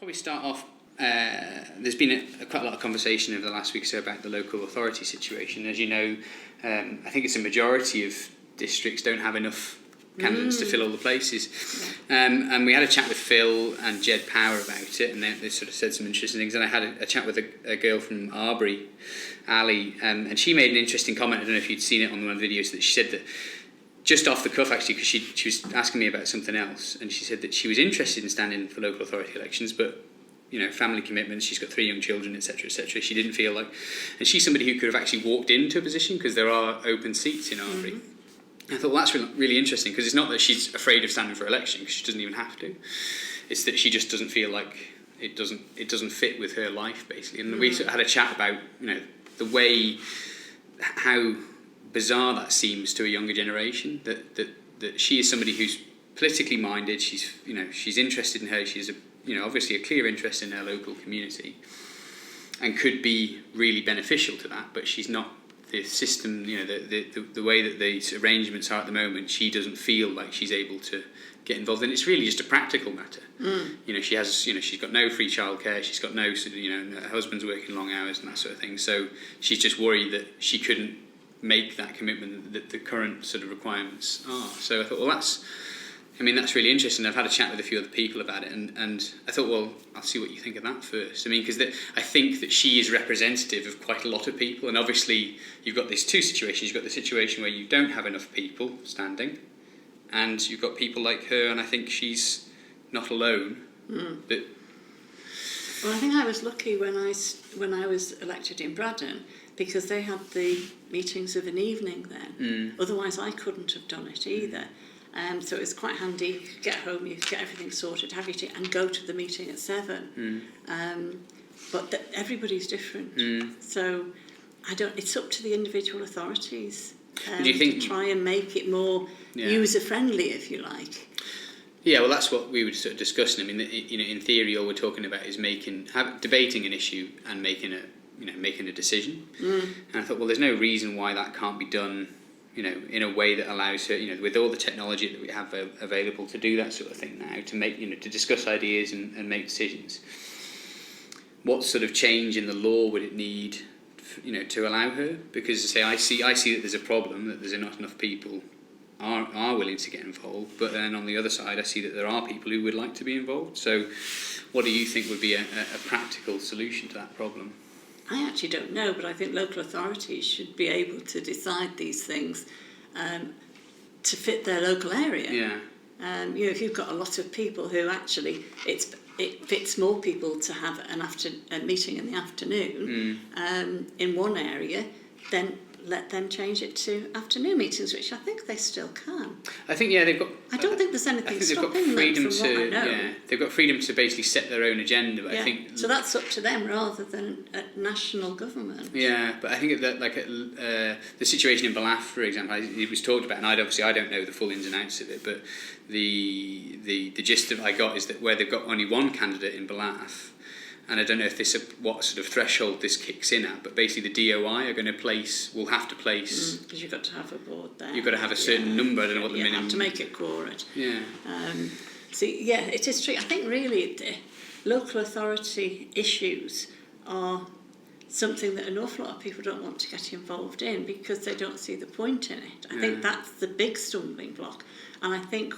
Probably start off, there's been quite a lot of conversation over the last week or so about the local authority situation. As you know, I think it's a majority of districts don't have enough candidates to fill all the places. And we had a chat with Phil and Jed Power about it, and they sort of said some interesting things. And I had a chat with a girl from Arbury, Ali, and she made an interesting comment. I don't know if you'd seen it on one of the videos, that she said that, just off the cuff actually, because she was asking me about something else, and she said that she was interested in standing for local authority elections, but family commitments, she's got 3 young children, etc., etc. She didn't feel like, and she's somebody who could have actually walked into a position because there are open seats in Arbury. I thought, well, that's really interesting, because it's not that she's afraid of standing for election, because she doesn't even have to. It's that she just doesn't feel like it doesn't fit with her life, basically. And we sort of had a chat about the way, how bizarre that seems to a younger generation, that she is somebody who's politically minded. She's interested in her. She's obviously a clear interest in her local community, and could be really beneficial to that. But she's not. The system, the way that these arrangements are at the moment, she doesn't feel like she's able to get involved. And it's really just a practical matter. She's got no free childcare. She's got no, her husband's working long hours and that sort of thing. So she's just worried that she couldn't make that commitment that the current sort of requirements are. So I thought, well, that's really interesting. I've had a chat with a few other people about it, and I thought, well, I'll see what you think of that first. Because I think that she is representative of quite a lot of people, and obviously you've got these two situations. You've got the situation where you don't have enough people standing, and you've got people like her, and I think she's not alone. But well, I think I was lucky when I was elected in Braddon, because they had the meetings of an evening then. Otherwise I couldn't have done it either. So it was quite handy. You could get home, you could get everything sorted, have your tea, and go to the meeting at 7. But everybody's different. So it's up to the individual authorities do you think, to try and make it more user-friendly, if you like. Yeah, well, that's what we were sort of discussing. In theory, all we're talking about is debating an issue and making a decision. And I thought, well, there's no reason why that can't be done in a way that allows her, with all the technology that we have available to do that sort of thing now, to make, to discuss ideas and make decisions. What sort of change in the law would it need, to allow her? Because I see that there's a problem, that there's not enough people are willing to get involved, but then on the other side, I see that there are people who would like to be involved. So, what do you think would be a practical solution to that problem? I actually don't know, but I think local authorities should be able to decide these things to fit their local area. Yeah. If you've got a lot of people who actually it fits more people to have a meeting in the afternoon in one area, then let them change it to afternoon meetings, which I think they still can. I think they've got. I don't think there's anything stopping them from what I know. They've got freedom to basically set their own agenda. But I think so that's up to them rather than national government. Yeah, but I think that the situation in Ballaugh, for example, it was talked about, and I don't know the full ins and outs of it, but the gist that I got is that where they've got only one candidate in Ballaugh. And I don't know if what sort of threshold this kicks in at, but basically the DOI will have to place. Because you've got to have a board there. You've got to have a certain number. I don't know what the minimum. You have to make it quorum. Yeah. It is true. I think really local authority issues are something that an awful lot of people don't want to get involved in because they don't see the point in it. I think that's the big stumbling block. And I think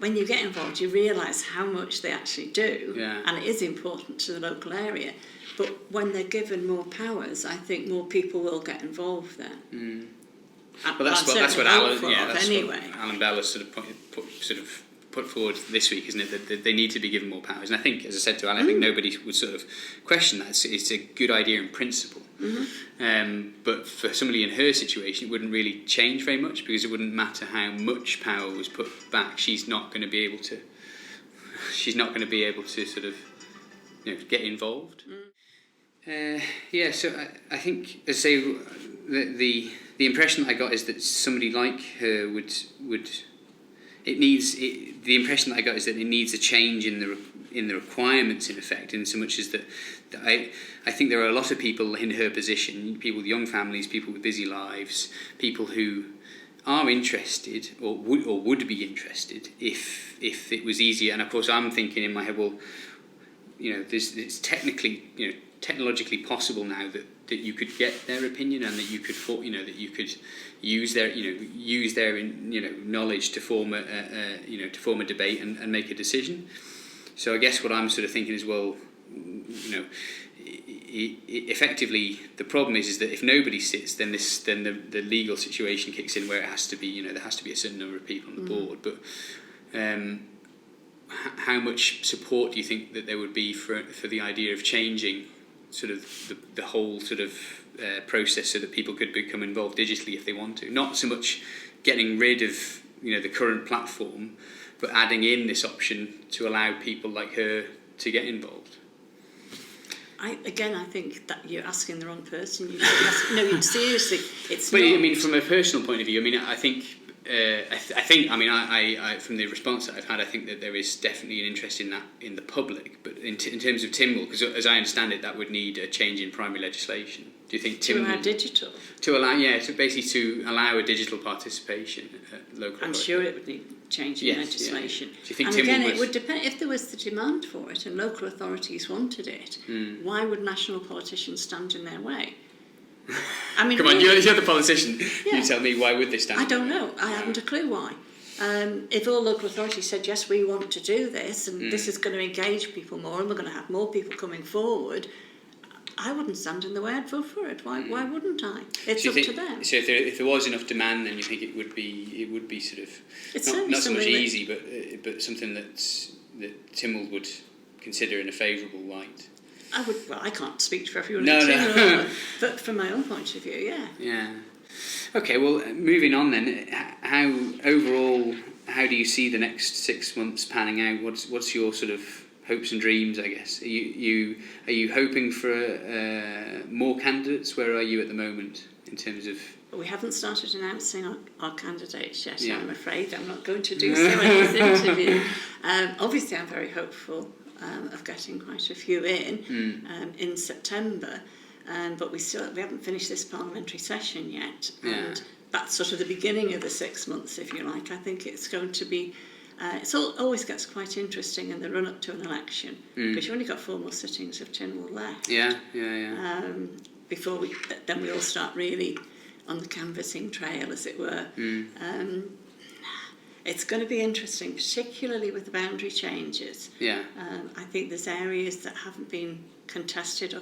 when you get involved, you realise how much they actually do, and it is important to the local area. But when they're given more powers, I think more people will get involved then. Well, that's what Alan Bell has sort of put forward this week, isn't it? That they need to be given more powers. And I think, as I said to Alan, I think nobody would sort of question that. It's a good idea in principle. But for somebody in her situation, it wouldn't really change very much, because it wouldn't matter how much power was put back. She's not going to be able to sort of get involved. So I think, as I say, the impression that I got is that somebody like her would the impression that I got is that it needs a change in the requirements, in effect, in so much as that I think there are a lot of people in her position, people with young families, people with busy lives, people who are interested or would be interested if it was easier. And of course I'm thinking in my head, well, it's technologically possible now that you could get their opinion, and that you could use their knowledge to form a debate and make a decision. So I guess what I'm sort of thinking is, well, effectively the problem is that if nobody sits, then the legal situation kicks in, where it has to be, there has to be a certain number of people on the board. But how much support do you think that there would be for the idea of changing sort of the whole sort of process, so that people could become involved digitally if they want to? Not so much getting rid of the current platform, but adding in this option to allow people like her to get involved. I think that you're asking the wrong person. Seriously, it's. But not. I mean, from a personal point of view, I think from the response that I've had, I think that there is definitely an interest in that in the public. But in terms of Tynwald, because as I understand it, that would need a change in primary legislation. Do you think to allow digital? To allow a digital participation at local. I'm sure it would need change in legislation. Yeah. Do you think and Tynwald again, it would depend if there was the demand for it and local authorities wanted it. Why would national politicians stand in their way? Come on, you're the politician. Yeah. You tell me, why would they stand? I don't know. I haven't a clue why. If all local authorities said, yes, we want to do this, and this is going to engage people more, and we're going to have more people coming forward, I wouldn't stand in the way. I'd vote for it. Why wouldn't I? It's up to them. So if there was enough demand, then you think it would be sort of not so much easy, but something that Tynwald would consider in a favourable light. I can't speak for everyone. No. But from my own point of view, yeah. Yeah. Okay. Well, moving on then. How do you see the next 6 months panning out? What's your sort of hopes and dreams? I guess are you hoping for more candidates? Where are you at the moment in terms of? We haven't started announcing our candidates yet. Yeah. I'm afraid I'm not going to do so in this interview. Obviously, I'm very hopeful of getting quite a few in September, but we haven't finished this parliamentary session yet, and that's sort of the beginning of the 6 months, if you like. I think it's going to be. Always gets quite interesting in the run up to an election, because you've only got 4 more sittings of Tynwald left. Before we all start really on the canvassing trail, as it were. It's going to be interesting, particularly with the boundary changes. I think there's areas that haven't been contested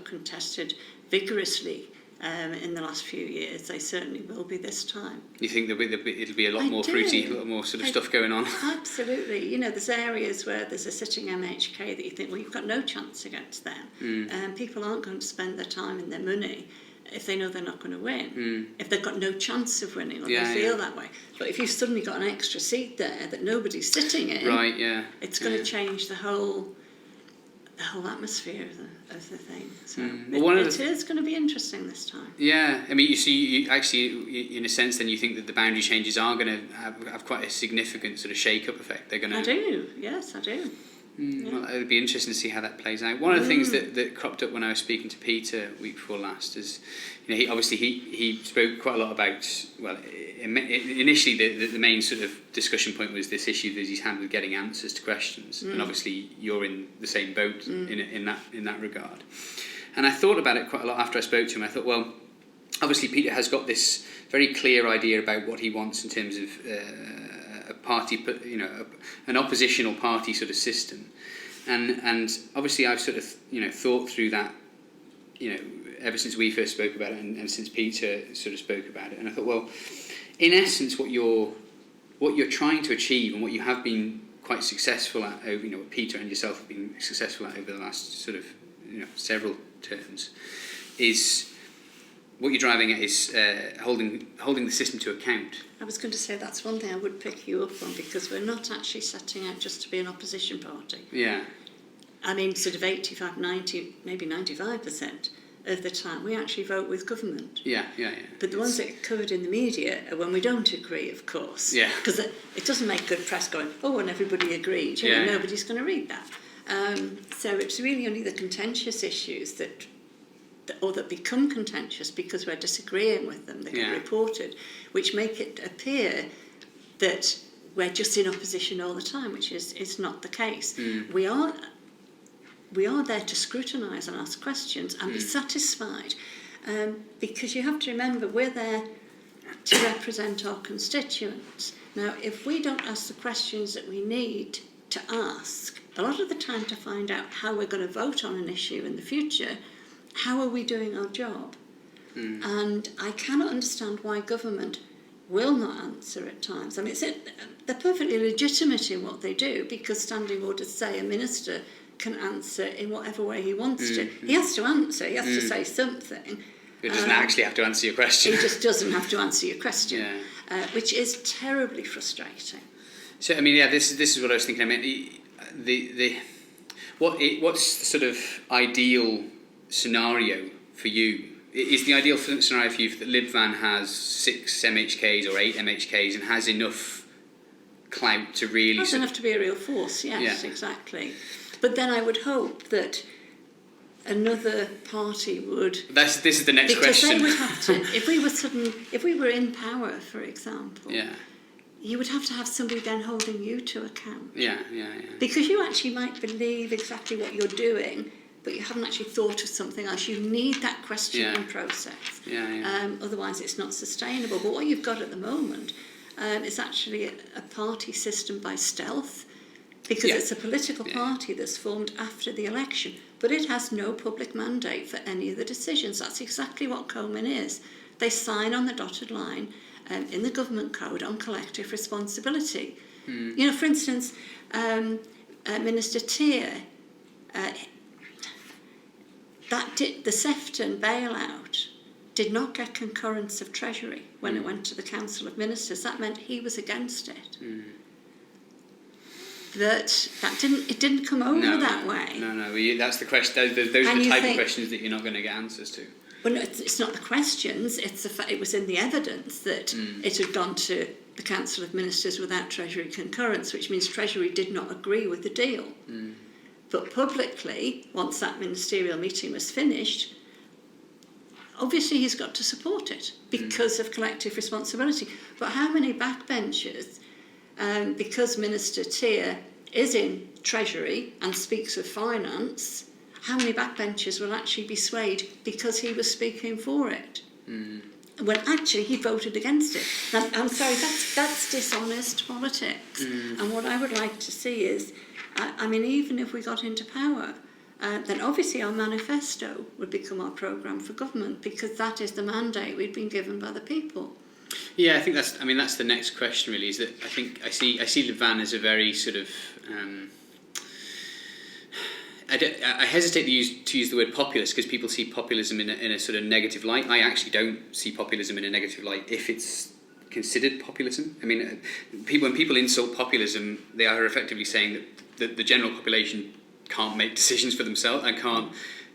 vigorously in the last few years. They certainly will be this time. You think it'll be a lot more fruity, a lot more sort of stuff going on? Absolutely. There's areas where there's a sitting MHK that you think, well, you've got no chance against them. People aren't going to spend their time and their money if they know they're not going to win, if they've got no chance of winning, or they feel that way. But if you've suddenly got an extra seat there that nobody's sitting in, it's going to change the whole atmosphere of the thing. So it is going to be interesting this time. Yeah, you actually, in a sense, then you think that the boundary changes are going to have quite a significant sort of shake-up effect. They're going to. I do. Yes, I do. Well, it'll be interesting to see how that plays out. One of the things that cropped up when I was speaking to Peter week before last is, he spoke quite a lot about, well, initially the main sort of discussion point was this issue that he's had with getting answers to questions, and obviously you're in the same boat in that regard. And I thought about it quite a lot after I spoke to him. I thought, well, obviously Peter has got this very clear idea about what he wants in terms of a party, an oppositional party sort of system, and obviously I've sort of thought through that, ever since we first spoke about it, and since Peter sort of spoke about it, and I thought, well, in essence, what you're trying to achieve, and what you have been quite successful at over, what Peter and yourself have been successful at over the last sort of several terms, is. What you're driving at is holding the system to account. I was going to say that's one thing I would pick you up on, because we're not actually setting out just to be an opposition party. Yeah. Sort of 85, 90, maybe 95% of the time we actually vote with government. Yeah. But the ones that are covered in the media are when we don't agree, of course. Yeah. Because it doesn't make good press going, and everybody agreed. Nobody's going to read that. So it's really only the contentious issues that become contentious because we're disagreeing with them, they get reported, which make it appear that we're just in opposition all the time, which is not the case. We are we are there to scrutinise and ask questions and be satisfied, because you have to remember we're there to represent our constituents. Now, if we don't ask the questions that we need to ask, a lot of the time to find out how we're going to vote on an issue in the future, how are we doing our job? And I cannot understand why government will not answer at times. I mean, they're perfectly legitimate in what they do, because standing orders say a minister can answer in whatever way he wants to. He has to answer, he has to say something. He doesn't actually have to answer your question. He just doesn't have to answer your question, which is terribly frustrating. So, I mean, yeah, this is what I was thinking. I mean, what's the sort of ideal scenario for you? Is the ideal scenario for you that Libvan has 6 MHKs or 8 MHKs and has enough clout to really... Has enough to be a real force, yes, exactly. But then I would hope that another party would... This is the next question. Because they would have to... If we were in power, for example, you would have to have somebody then holding you to account. Yeah. Because you actually might believe exactly what you're doing, but you haven't actually thought of something else. You need that questioning process. Otherwise, it's not sustainable. But what you've got at the moment is actually a party system by stealth, because it's a political party that's formed after the election, but it has no public mandate for any of the decisions. That's exactly what CoMin is. They sign on the dotted line in the government code on collective responsibility. You know, for instance, Minister Tier, the Sefton bailout did not get concurrence of Treasury when it went to the Council of Ministers. That meant he was against it. It didn't come over that way. No. That's the question. Those are the type of questions that you're not going to get answers to. Well, no, it's not the questions. It's the fact it was in the evidence that it had gone to the Council of Ministers without Treasury concurrence, which means Treasury did not agree with the deal. But publicly, once that ministerial meeting was finished, obviously he's got to support it because of collective responsibility. But how many backbenchers, because Minister Tier is in Treasury and speaks of finance, how many backbenchers will actually be swayed because he was speaking for it? When actually he voted against it. Now, I'm sorry, that's dishonest politics. And what I would like to see is, I mean, even if we got into power, then obviously our manifesto would become our programme for government, because that is the mandate we'd been given by the people. Yeah, I think that's the next question really, is that I see Libvan as a very sort of... I hesitate to use the word populist, because people see populism in a sort of negative light. I actually don't see populism in a negative light if it's considered populism. I mean, when people insult populism, they are effectively saying that the general population can't make decisions for themselves and can't,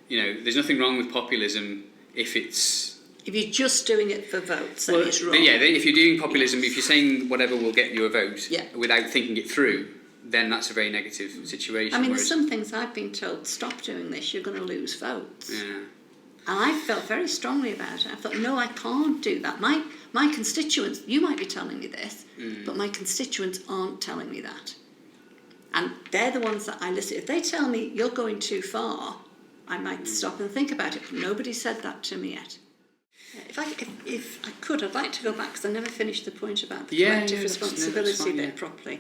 there's nothing wrong with populism if you're just doing it for votes, then it's wrong. If you're doing populism, if you're saying whatever will get you a vote without thinking it through, then that's a very negative situation. I mean, there's some things I've been told, stop doing this, you're going to lose votes. And I felt very strongly about it. I thought, no, I can't do that. My constituents, you might be telling me this, but my constituents aren't telling me that. And they're the ones that I listen. If they tell me you're going too far, I might stop and think about it. But nobody said that to me yet. If I could, I'd like to go back, because I never finished the point about the collective responsibility bit properly.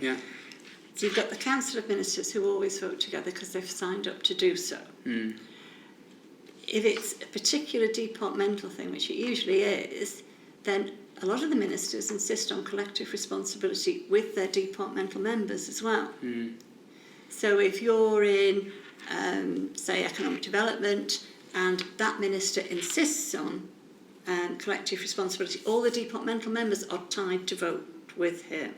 So you've got the Council of Ministers who always vote together because they've signed up to do so. If it's a particular departmental thing, which it usually is, then a lot of the ministers insist on collective responsibility with their departmental members as well. So if you're in, say, economic development, and that minister insists on collective responsibility, all the departmental members are tied to vote with him.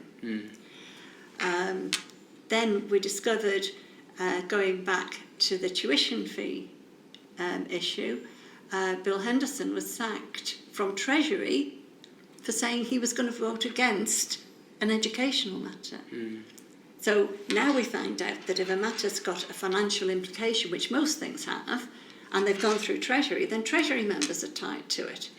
Then we discovered, going back to the tuition fee issue, Bill Henderson was sacked from Treasury for saying he was going to vote against an educational matter. So now we find out that if a matter's got a financial implication, which most things have, and they've gone through Treasury, then Treasury members are tied to it.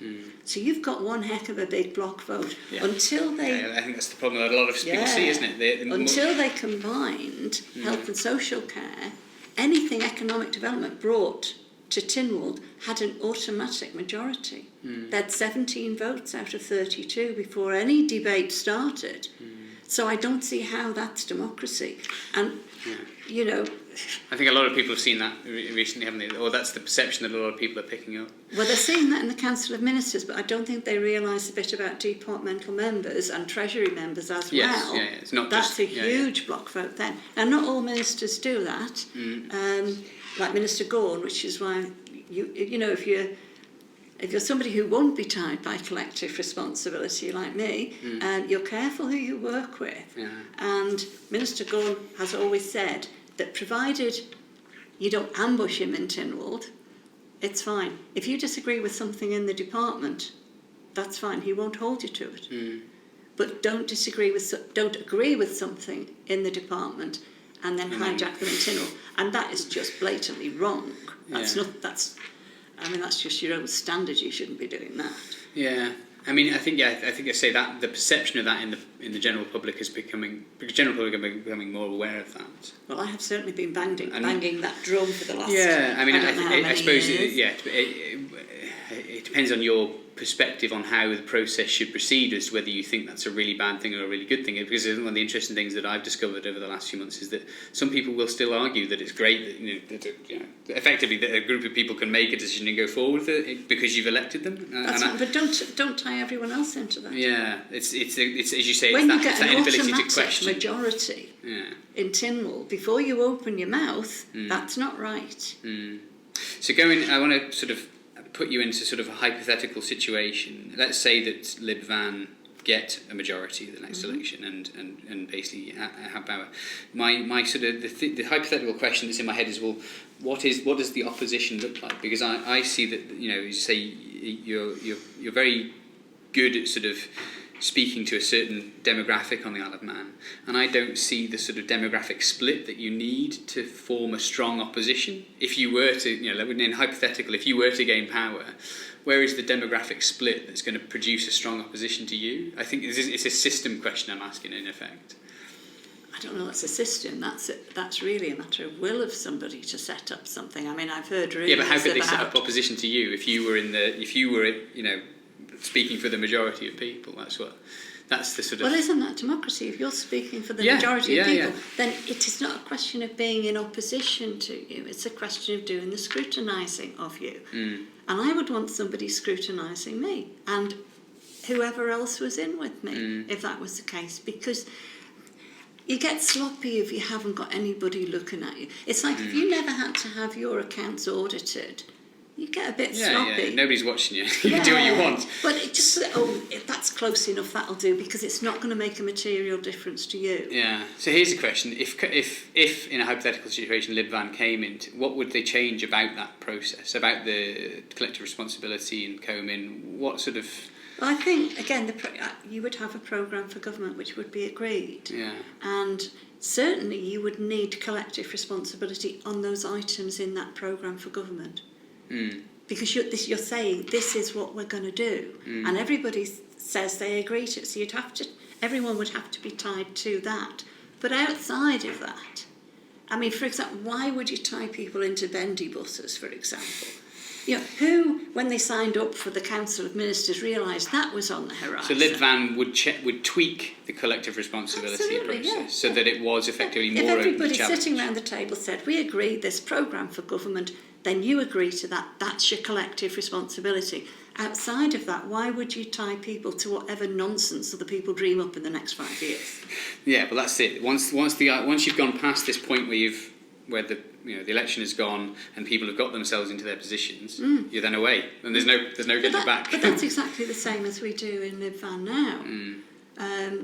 So you've got one heck of a big block vote. Until they... I think that's the problem that a lot of people see, isn't it? Until they combined health and social care anything economic development brought to Tynwald had an automatic majority. They had 17 votes out of 32 before any debate started. So I don't see how that's democracy. And, you know... I think a lot of people have seen that recently, haven't they? Or that's the perception that a lot of people are picking up. Well, they're seeing that in the Council of Ministers, but I don't think they realise a bit about departmental members and Treasury members as well. Yeah, it's not that's just, a huge block vote then. And not all ministers do that. Like Minister Gorn, which is why, you know, if you're somebody who won't be tied by collective responsibility like me, you're careful who you work with. Yeah. And Minister Gorn has always said that provided you don't ambush him in Tynwald, it's fine. If you disagree with something in the department, that's fine. He won't hold you to it. But don't agree with something in the department and then hijack them in Tynwald. And that is just blatantly wrong. That's that's just your own standard. You shouldn't be doing that. Yeah. I mean, I think I say that the perception of that in the general public is becoming, because general public are becoming more aware of that. Well, I have certainly been banging that drum for the last. Yeah, I mean, I suppose years. It depends on your perspective on how the process should proceed as to whether you think that's a really bad thing or a really good thing. Because one of the interesting things that I've discovered over the last few months is that some people will still argue that it's great that effectively that a group of people can make a decision and go forward with it because you've elected them. But don't tie everyone else into that. Yeah, it's as you say, when it's you get that an inability automatic to question. majority in Tynwald before you open your mouth, that's not right. So I want to sort of put you into sort of a hypothetical situation. Let's say that Lib Van get a majority at the next election and basically have power. My sort of the hypothetical question that's in my head is, well, what does the opposition look like? Because I see that, as you say, you're very good at sort of speaking to a certain demographic on the Isle of Man, and I don't see the sort of demographic split that you need to form a strong opposition. If you were to, in hypothetical, if you were to gain power, where is the demographic split that's going to produce a strong opposition to you? I think it's a system question I'm asking, in effect. I don't know. That's a system. That's really a matter of will of somebody to set up something. I mean, I've heard rumours. Yeah, but how could they set up opposition to you if you were speaking for the majority of people? That's the sort of... Well, isn't that democracy? If you're speaking for the majority of people, then it is not a question of being in opposition to you. It's a question of doing the scrutinising of you. And I would want somebody scrutinising me and whoever else was in with me, if that was the case, because you get sloppy if you haven't got anybody looking at you. It's like if you never had to have your accounts audited, you get a bit sloppy. Yeah, nobody's watching you. You can do what you want. But it just, if that's close enough, that'll do, because it's not going to make a material difference to you. Yeah. So here's the question: if in a hypothetical situation Lib Van came in, what would they change about that process, about the collective responsibility and CoMin? What sort of... Well, I think again, you would have a programme for government which would be agreed. Yeah. And certainly you would need collective responsibility on those items in that programme for government. Because you're saying this is what we're going to do, and everybody says they agree to it. So everyone would have to be tied to that. But outside of that, I mean, for example, why would you tie people into bendy buses, for example? Who, when they signed up for the Council of Ministers, realised that was on the horizon? So Lib Van would tweak the collective responsibility process so that it was effectively more open to challenge. If everybody sitting around the table said, we agree this programme for government, then you agree to that. That's your collective responsibility. Outside of that, why would you tie people to whatever nonsense other people dream up in the next 5 years? Yeah, well, that's it. Once you've gone past this point where the election is gone and people have got themselves into their positions, you're then away, and there's no getting back. But that's exactly the same as we do in Lib Van now.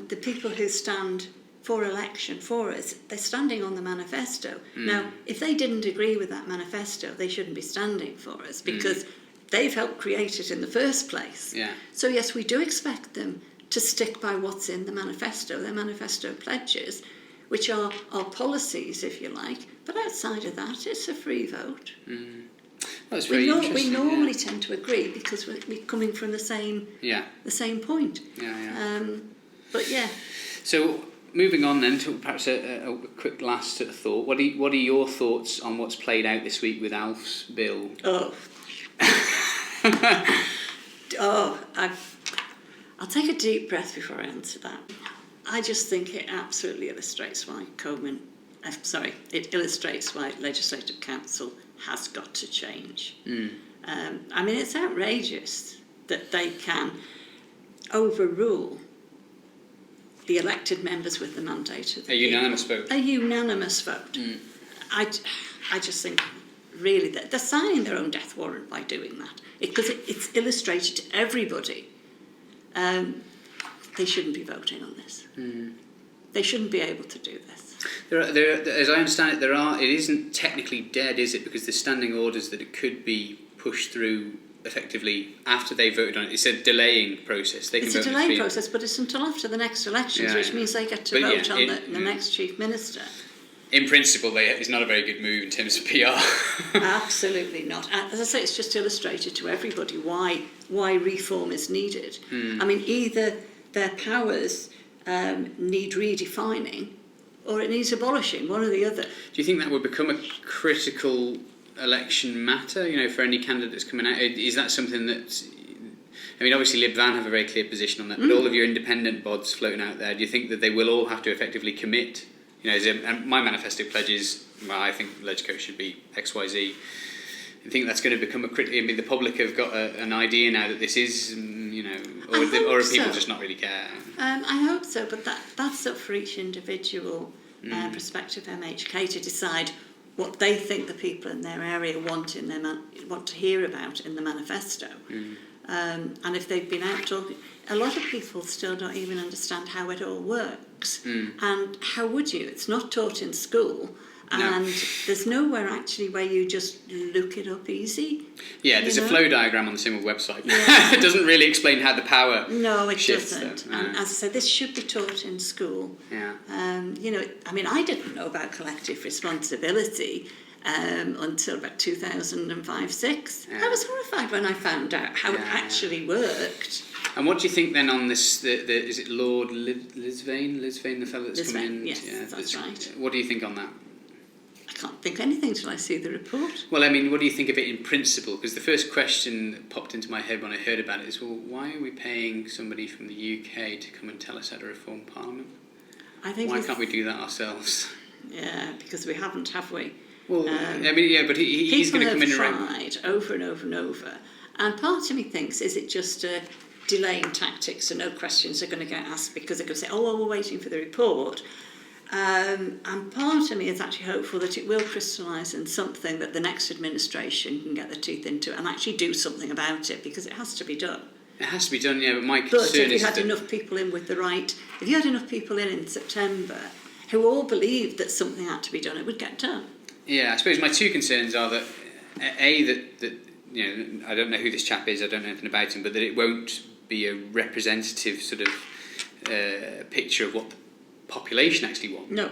The people who stand for election for us, they're standing on the manifesto. Now, if they didn't agree with that manifesto, they shouldn't be standing for us, because they've helped create it in the first place. Yeah. So yes, we do expect them to stick by what's in the manifesto, their manifesto pledges, which are our policies, if you like. But outside of that, it's a free vote. That's very interesting. We normally tend to agree because we're coming from the same point. Yeah. But yeah. So moving on then to perhaps a quick last thought. What are your thoughts on what's played out this week with Alf's bill? I'll take a deep breath before I answer that. I just think it absolutely illustrates why it illustrates why Legislative Council has got to change. I mean, it's outrageous that they can overrule the elected members with the mandate of the unanimous vote. A unanimous vote. I just think, really, that they're signing their own death warrant by doing that. Because it's illustrated to everybody. They shouldn't be voting on this. They shouldn't be able to do this. As I understand it, it isn't technically dead, is it? Because there's standing orders that it could be pushed through effectively after they voted on it. It's a delaying process. It's a delaying process, but it's until after the next elections, which means they get to vote on the next Chief Minister. In principle, it's not a very good move in terms of PR. Absolutely not. As I say, it's just illustrated to everybody why reform is needed. I mean, either their powers need redefining or it needs abolishing, one or the other. Do you think that would become a critical election matter, for any candidates coming out? Is that something that... I mean, obviously Lib Van have a very clear position on that, but all of your independent bods floating out there, do you think that they will all have to effectively commit? And my manifesto pledges, I think Legco should be X, Y, Z. I think that's going to become a critical... I mean, the public have got an idea now that this is, or people just not really care? I hope so, but that's up for each individual prospective MHK to decide what they think the people in their area want to hear about in the manifesto. And if they've been out talking, a lot of people still don't even understand how it all works. And how would you? It's not taught in school. And there's nowhere actually where you just look it up easy. Yeah, there's a flow diagram on the Symbol website. It doesn't really explain how the power shifts. Doesn't. And as I said, this should be taught in school. I mean, I didn't know about collective responsibility until about 2005-06. I was horrified when I found out how it actually worked. And what do you think then on this? Is it Lord Lisvane, the fellow that's come in? Yes, that's right. What do you think on that? I can't think anything till I see the report. Well, I mean, what do you think of it in principle? Because the first question that popped into my head when I heard about it is, well, why are we paying somebody from the UK to come and tell us how to reform Parliament? Why can't we do that ourselves? Yeah, because we haven't, have we? Well, but he's going to come in and... People have tried over and over and over. And part of me thinks, is it just a delaying tactic so no questions are going to get asked because they're going to say, we're waiting for the report. And part of me is actually hopeful that it will crystallise in something that the next administration can get their teeth into and actually do something about it, because it has to be done. It has to be done, but my concern is if you had enough people in with if you had enough people in September who all believed that something had to be done, it would get done. Yeah, I suppose my two concerns are that, that I don't know who this chap is, I don't know anything about him, but that it won't be a representative sort of picture of what the population actually want. No.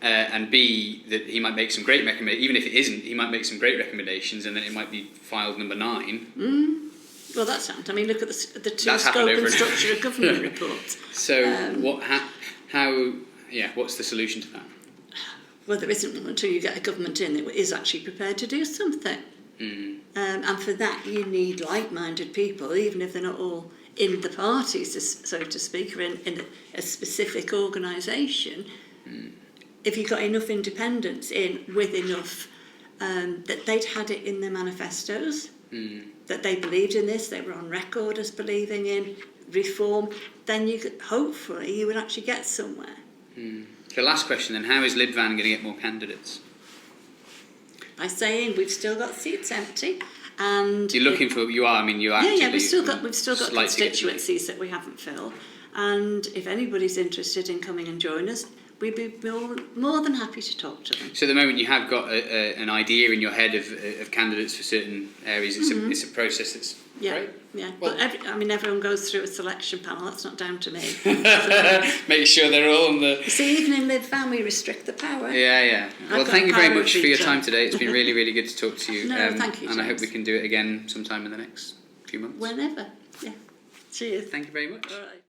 And B, that he might make some great recommendations, even if it isn't, he might make some great recommendations, and then it might be filed number 9. Well, that's happened. I mean, look at the two scope and structure of government reports. So, what's the solution to that? Well, there isn't one until you get a government in that is actually prepared to do something. And for that, you need like-minded people, even if they're not all in the parties, so to speak, or in a specific organisation. If you've got enough independents in with enough that they'd had it in their manifestos, that they believed in this, they were on record as believing in reform, then hopefully you would actually get somewhere. The last question then, how is Lib Van going to get more candidates? By saying we've still got seats empty, and you're looking for you are actively we've still got constituencies that we haven't filled, and if anybody's interested in coming and join us, we'd be more than happy to talk to them. So at the moment you have got an idea in your head of candidates for certain areas. It's a process that's great. Yeah, well, but everyone goes through a selection panel. That's not down to me. Make sure they're all on the... You see, even in Lib Van we restrict the power. Yeah. Well, thank you very much for your time today. It's been really, really good to talk to you. No, thank you, James. And I hope we can do it again sometime in the next few months. Whenever, yeah. Cheers. Thank you very much. All right.